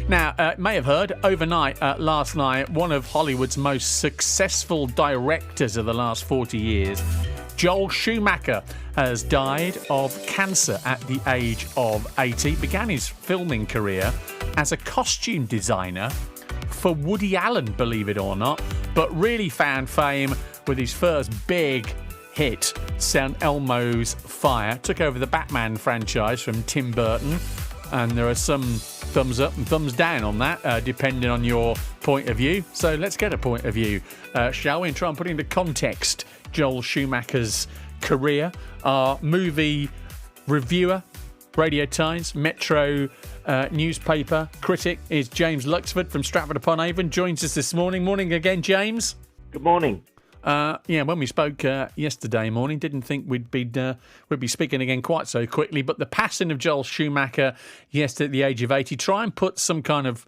Now, may have heard, overnight, last night, one of Hollywood's most successful directors of the last 40 years, Joel Schumacher, has died of cancer at the age of 80. Began his filming career as a costume designer for Woody Allen, believe it or not, but really found fame with his first big hit, St. Elmo's Fire. Took over the Batman franchise from Tim Burton, and there are some thumbs up and thumbs down on that, depending on your point of view. So let's get a point of view, shall we, and try and put into context Joel Schumacher's career. Our movie reviewer, Radio Times, Metro newspaper critic is James Luxford from Stratford-upon-Avon. Joins us this morning. Morning again, James. Good morning. When we spoke yesterday morning, didn't think we'd be speaking again quite so quickly. But the passing of Joel Schumacher yesterday at the age of 80, try and put some kind of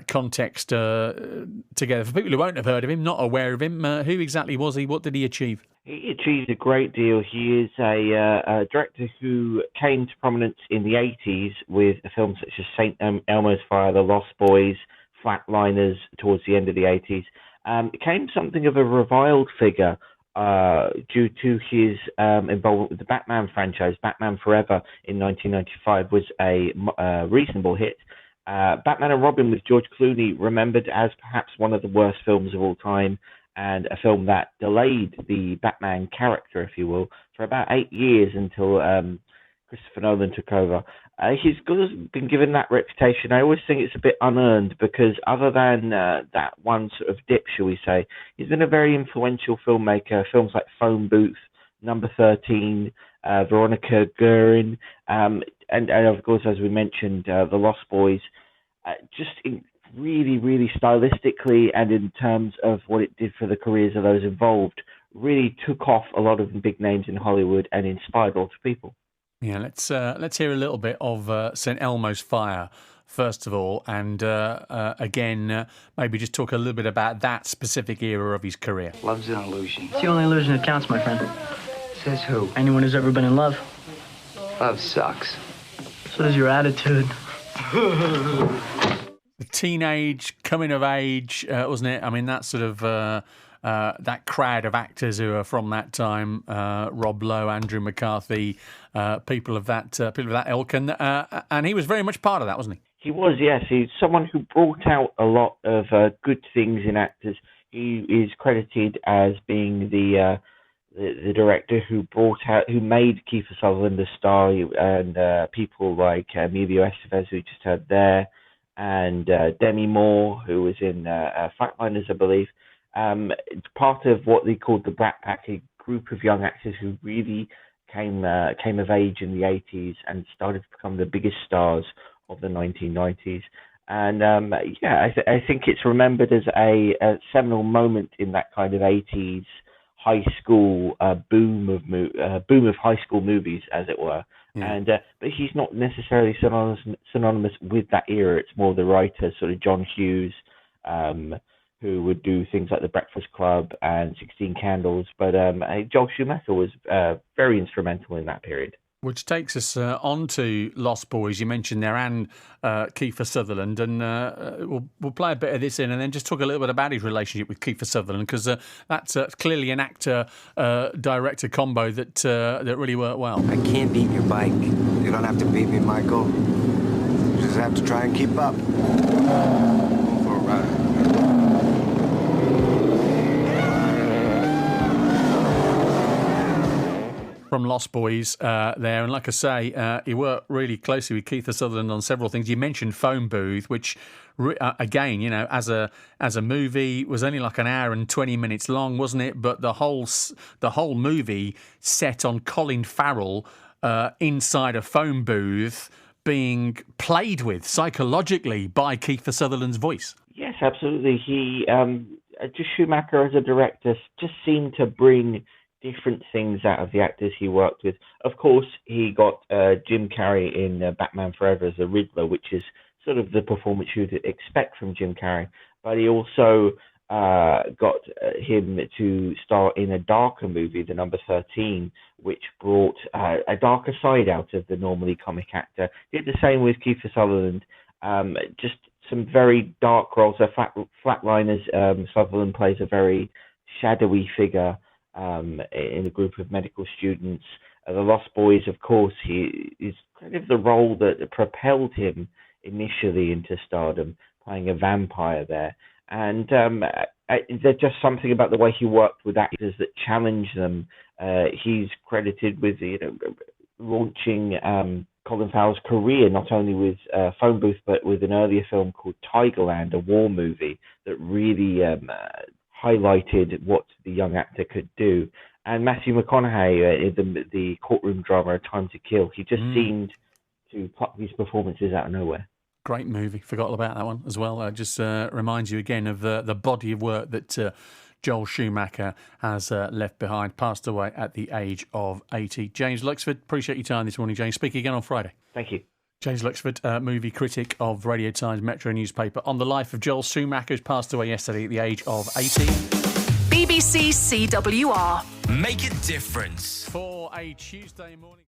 context together for people who won't have heard of him, not aware of him. Who exactly was he? What did he achieve? He achieved a great deal. He is a director who came to prominence in the 80s with films such as St. Elmo's Fire, The Lost Boys, Flatliners towards the end of the 80s. Became something of a reviled figure due to his involvement with the Batman franchise. Batman Forever in 1995 was a reasonable hit. Batman and Robin with George Clooney, remembered as perhaps one of the worst films of all time, and a film that delayed the Batman character, if you will, for about 8 years until Christopher Nolan took over. He's been given that reputation. I always think it's a bit unearned because other than that one sort of dip, shall we say, he's been a very influential filmmaker. Films like Phone Booth, Number 13, Veronica Guerin, and of course, as we mentioned, The Lost Boys. Really, really stylistically and in terms of what it did for the careers of those involved, really took off a lot of the big names in Hollywood and inspired lots of people. Yeah, let's hear a little bit of St. Elmo's Fire first of all, and again, maybe just talk a little bit about that specific era of his career. Love's an illusion. It's the only illusion that counts, my friend. Says who? Anyone who's ever been in love. Love sucks. So does your attitude. The teenage coming of age, wasn't it? I mean, that sort of that crowd of actors who are from that time, Rob Lowe, Andrew McCarthy, people of that ilk, and he was very much part of that, wasn't he? He was, yes. He's someone who brought out a lot of good things in actors. He is credited as being the director who made Kiefer Sutherland a star, and people like Emilio Estevez, who we just heard there, and Demi Moore, who was in Flatliners, I believe. It's part of what they called the Brat Pack, a group of young actors who really came of age in the 80s and started to become the biggest stars of the 1990s. And I think it's remembered as a seminal moment in that kind of 80s high school boom of high school movies, as it were. Yeah. And but he's not necessarily synonymous with that era. It's more the writer, sort of John Hughes, who would do things like The Breakfast Club and 16 Candles. But Joel Schumacher was very instrumental in that period. Which takes us on to Lost Boys. You mentioned there, and Kiefer Sutherland, and we'll play a bit of this in, and then just talk a little bit about his relationship with Kiefer Sutherland, because that's clearly an actor-director combo that really worked well. I can't beat your bike. You don't have to beat me, Michael. You just have to try and keep up. Go for a ride. From Lost Boys there, and like I say, he worked really closely with Kiefer Sutherland on several things. You mentioned Phone Booth, which again, as a movie was only like an hour and 20 minutes long, wasn't it? But the whole movie set on Colin Farrell inside a phone booth being played with psychologically by Kiefer Sutherland's voice. Yes, absolutely. He just Schumacher as a director just seemed to bring different things out of the actors he worked with. Of course, he got Jim Carrey in Batman Forever as the Riddler, which is sort of the performance you'd expect from Jim Carrey. But he also got him to star in a darker movie, the Number 13, which brought a darker side out of the normally comic actor. Did the same with Kiefer Sutherland. Just some very dark roles. Flatliners, Sutherland plays a very shadowy figure in a group of medical students. The Lost Boys, of course, he is kind of the role that propelled him initially into stardom, playing a vampire there. And there's just something about the way he worked with actors that challenged them. He's credited with launching Colin Farrell's career, not only with Phone Booth, but with an earlier film called Tigerland, a war movie that really highlighted what the young actor could do. And Matthew McConaughey, the courtroom drama, A Time to Kill, he just seemed to pluck these performances out of nowhere. Great movie. Forgot about that one as well. Just reminds you again of the body of work that Joel Schumacher has left behind, passed away at the age of 80. James Luxford, appreciate your time this morning, James. Speak again on Friday. Thank you. James Luxford, movie critic of Radio Times Metro newspaper, on the life of Joel Schumacher, who's passed away yesterday at the age of 80. BBC CWR. Make a difference. For a Tuesday morning.